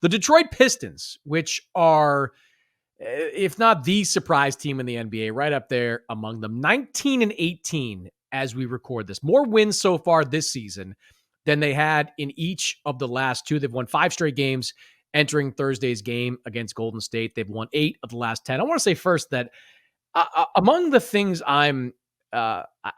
The Detroit Pistons, which are, if not the surprise team in the NBA, right up there among them, 19-18 as we record this. More wins so far this season than they had in each of the last two. They've won 5 straight games entering Thursday's game against Golden State. They've won 8 of the last 10. I want to say first that among the things I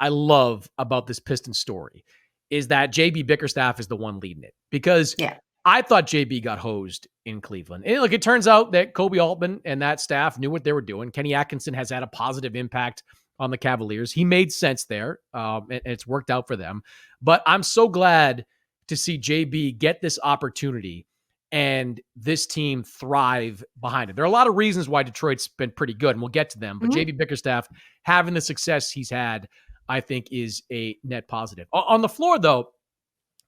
love about this Pistons story is that JB Bickerstaff is the one leading it, because I thought JB got hosed in Cleveland. And look, it turns out that Kobe Altman and that staff knew what they were doing. Kenny Atkinson has had a positive impact on the Cavaliers. He made sense there, and it's worked out for them. But I'm so glad to see JB get this opportunity and this team thrive behind it. There are a lot of reasons why Detroit's been pretty good, and we'll get to them. But JB Bickerstaff having the success he's had, I think, is a net positive. On the floor, though,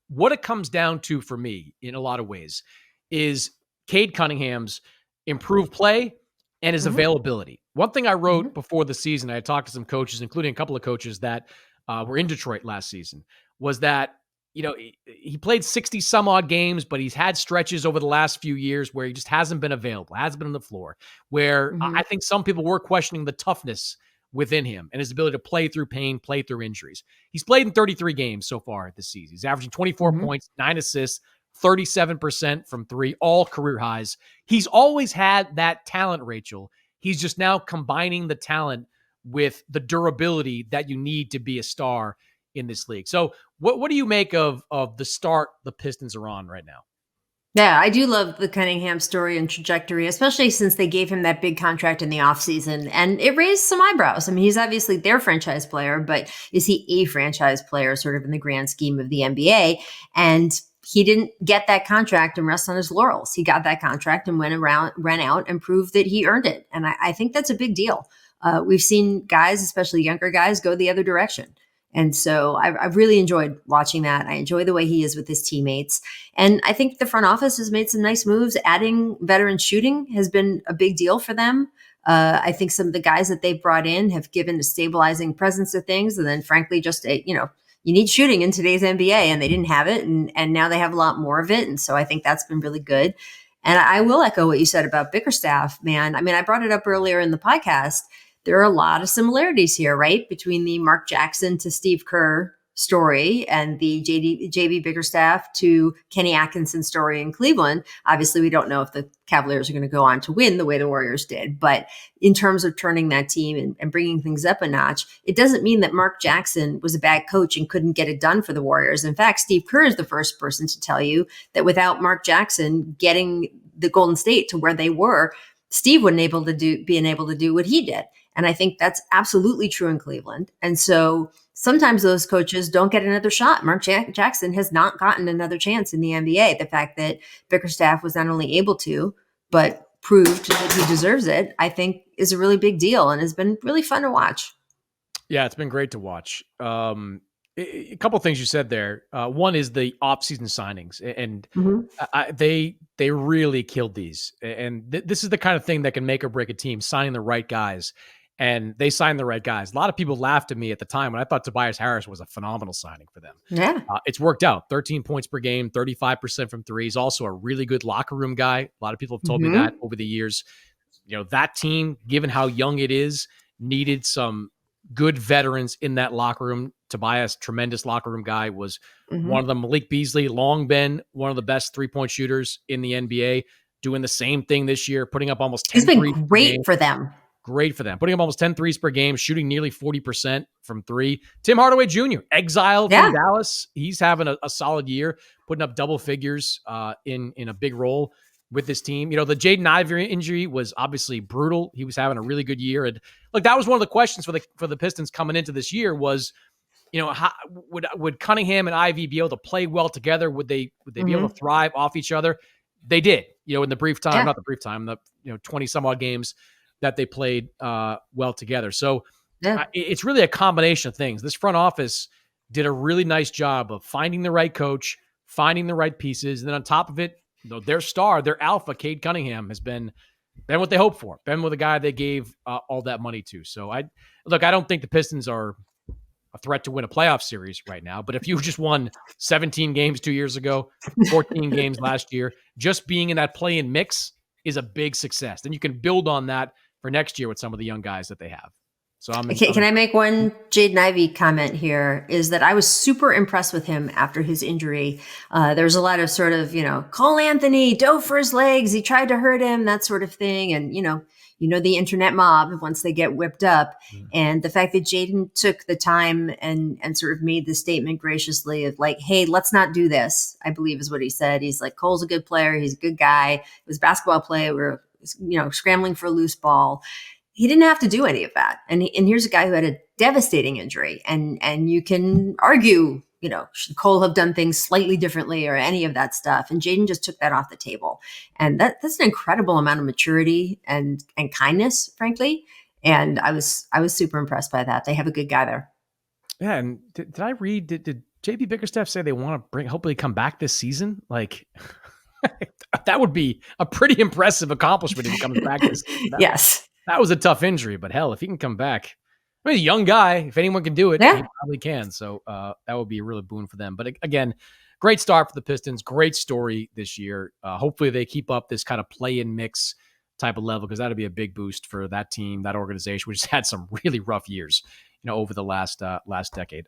what it comes down to for me in a lot of ways is Cade Cunningham's improved play and his availability. One thing I wrote before the season, I had talked to some coaches, including a couple of coaches that were in Detroit last season, was that he played 60 some odd games, but he's had stretches over the last few years where he just hasn't been available, hasn't been on the floor, where I think some people were questioning the toughness within him and his ability to play through pain, play through injuries. He's played in 33 games so far this season. He's averaging 24 points, 9 assists, 37% from 3, all career highs. He's always had that talent, Rachel. He's just now combining the talent with the durability that you need to be a star in this league. So what do you make of the start the Pistons are on right now? Yeah, I do love the Cunningham story and trajectory, especially since they gave him that big contract in the offseason. And it raised some eyebrows. I mean, he's obviously their franchise player, but is he a franchise player sort of in the grand scheme of the NBA? And he didn't get that contract and rest on his laurels. He got that contract and ran out and proved that he earned it. And I think that's a big deal. We've seen guys, especially younger guys, go the other direction. And so I've really enjoyed watching that. I enjoy the way he is with his teammates. And I think the front office has made some nice moves. Adding veteran shooting has been a big deal for them. I think some of the guys that they've brought in have given a stabilizing presence to things. And then frankly, just, you need shooting in today's NBA, and they didn't have it. And now they have a lot more of it. And so I think that's been really good. And I will echo what you said about Bickerstaff, man. I mean, I brought it up earlier in the podcast. There are a lot of similarities here, right? Between the Mark Jackson to Steve Kerr story and the JB Bickerstaff to Kenny Atkinson story in Cleveland. Obviously, we don't know if the Cavaliers are going to go on to win the way the Warriors did. But in terms of turning that team and bringing things up a notch, it doesn't mean that Mark Jackson was a bad coach and couldn't get it done for the Warriors. In fact, Steve Kerr is the first person to tell you that without Mark Jackson getting the Golden State to where they were, Steve wouldn't being able to do what he did. And I think that's absolutely true in Cleveland. And so sometimes those coaches don't get another shot. Mark Jackson has not gotten another chance in the NBA. The fact that Bickerstaff was not only able to, but proved that he deserves it, I think is a really big deal and has been really fun to watch. Yeah, it's been great to watch. A couple of things you said there. One is the off-season signings, and they really killed these. And this is the kind of thing that can make or break a team, signing the right guys. And they signed the right guys. A lot of people laughed at me at the time when I thought Tobias Harris was a phenomenal signing for them. Yeah. It's worked out. 13 points per game, 35% from three. He's also a really good locker room guy. A lot of people have told me that over the years. That team, given how young it is, needed some good veterans in that locker room. Tobias, tremendous locker room guy, was one of them. Malik Beasley, long been one of the best three-point shooters in the NBA, doing the same thing this year, putting up almost 10 threes. He's been great for them. Great for them. Putting up almost 10 threes per game, shooting nearly 40% from three. Tim Hardaway Jr., exiled from Dallas. He's having a solid year, putting up double figures in a big role with this team. The Jaden Ivey injury was obviously brutal. He was having a really good year. And look, that was one of the questions for the Pistons coming into this year was, how, would Cunningham and Ivey be able to play well together? Would they be able to thrive off each other? They did, in the brief time, not the brief time, the 20 some odd games that they played well together. So it's really a combination of things. This front office did a really nice job of finding the right coach, finding the right pieces. And then on top of it, their star, their alpha, Cade Cunningham, has been what they hoped for, been with a guy they gave all that money to. So I don't think the Pistons are a threat to win a playoff series right now. But if you just won 17 games 2 years ago, 14 games last year, just being in that play-in mix is a big success. Then you can build on that for next year with some of the young guys that they have. So Can I make one Jaden Ivey comment here? Is that I was super impressed with him after his injury. There was a lot of sort of, Cole Anthony dove for his legs. He tried to hurt him, that sort of thing. And, the internet mob, once they get whipped up. And the fact that Jaden took the time and sort of made the statement graciously of like, hey, let's not do this, I believe is what he said. He's like, Cole's a good player. He's a good guy. It was basketball play. We're, scrambling for a loose ball. He didn't have to do any of that. And here's a guy who had a devastating injury. And you can argue, should Cole have done things slightly differently or any of that stuff? And Jaden just took that off the table. And that's an incredible amount of maturity and kindness, frankly. And I was super impressed by that. They have a good guy there. Yeah. And did I read, did JB Bickerstaff say they want to hopefully come back this season? Like, that would be a pretty impressive accomplishment if he comes back this season. Yes. That was a tough injury, but hell, if he can come back, I mean, a young guy, if anyone can do it, Yeah. he probably can. So that would be a really boon for them. But again, great start for the Pistons. Great story this year. Hopefully they keep up this kind of play-in mix type of level, because that'd be a big boost for that team, that organization, which has had some really rough years, over the last decade.